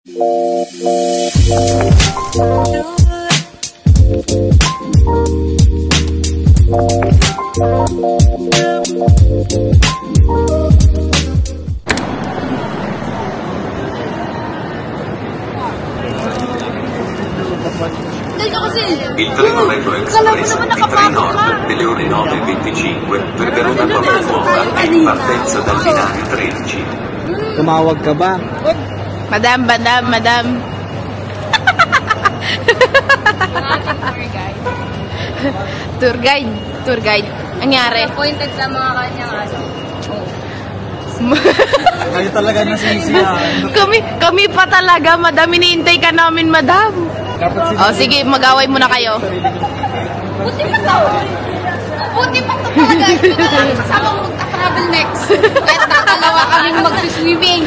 Il treno Metro Express di Trenord delle ore 9:25 per Verona Nuova è in partenza dal binario 13. Tumawag ka ba? Madam. Tour guide. Anyari? Appointed sa mga kanyang ano. Kayo talaga nasisiyahan. kami pa talaga, madam. Iniintay ka namin, madam. Oh, sige, mag-away muna kayo. Buti pa to. Buti pa to talaga. Ito na lang kasama mo magka-travel next. Kahit tatalawa kaming mag-swimming.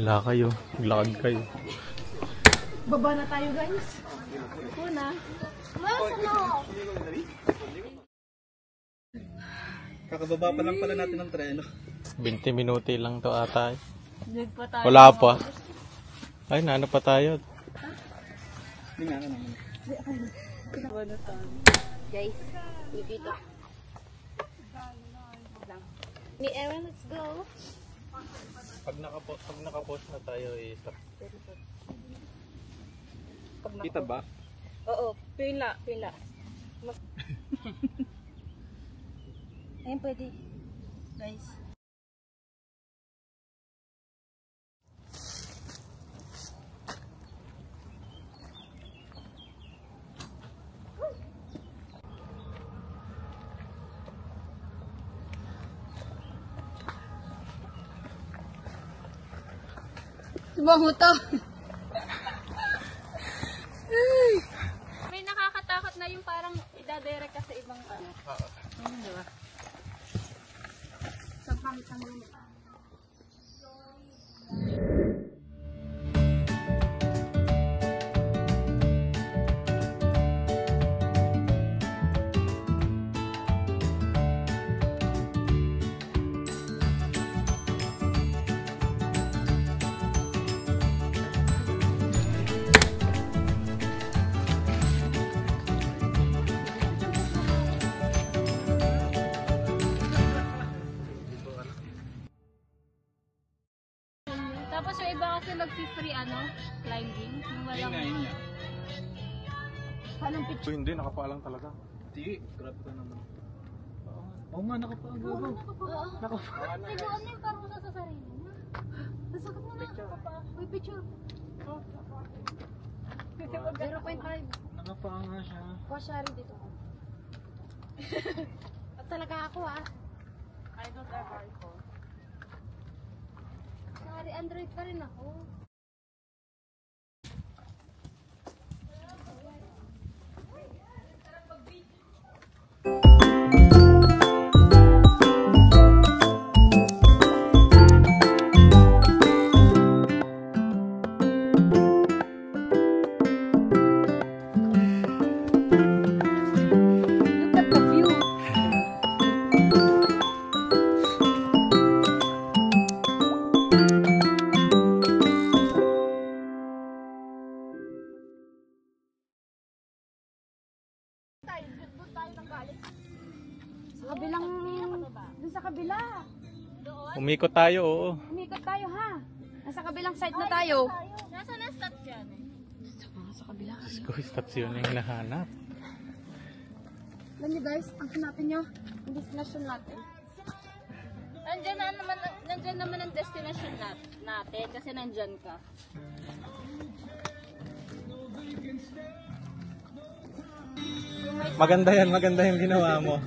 Wala kayo. Maglakad kayo. Baba na tayo, guys. Una. Kakababa pa lang pala natin ng treno. 20 minuti lang to ata. Wala pa. Ay, naano pa tayo. Hindi nga naman. Guys, dito. Me, Erin, let's go. Pag nakapost na tayo, isa. Kita ba? Oo, pila. Ayun, pwede. Guys. Bango to. May nakakatakot na yung parang idadirect ka sa ibang ano. Oo. Diba? Sa pangit ang mga. Tapos yung iba kasi nag-free climbing. Yung walang... Palang picture. Hindi, nakapaalang talaga. Hindi, grabe ka naman. Oo nga, nakapaalang. Nakapaalang. Diba ano yung parang sa sarili mo? Nasakit mo na. Uy, picture. 0.5. Nakapanga siya. Kuwasyari dito. At talaga ako I don't ever recall. Sorry, Android pa rin ako. Sa kabilang, dun sa kabila. Umikot tayo, oo. Umikot tayo. Nasa kabilang side na tayo. Nasaan na station? Diyos ko, stasyon na yung nahanap. Alam niyo guys, ang hanapin niyo, yung destination natin. Nandyan naman ang destination natin kasi nandyan ka. Maganda yan, maganda yung ginawa mo.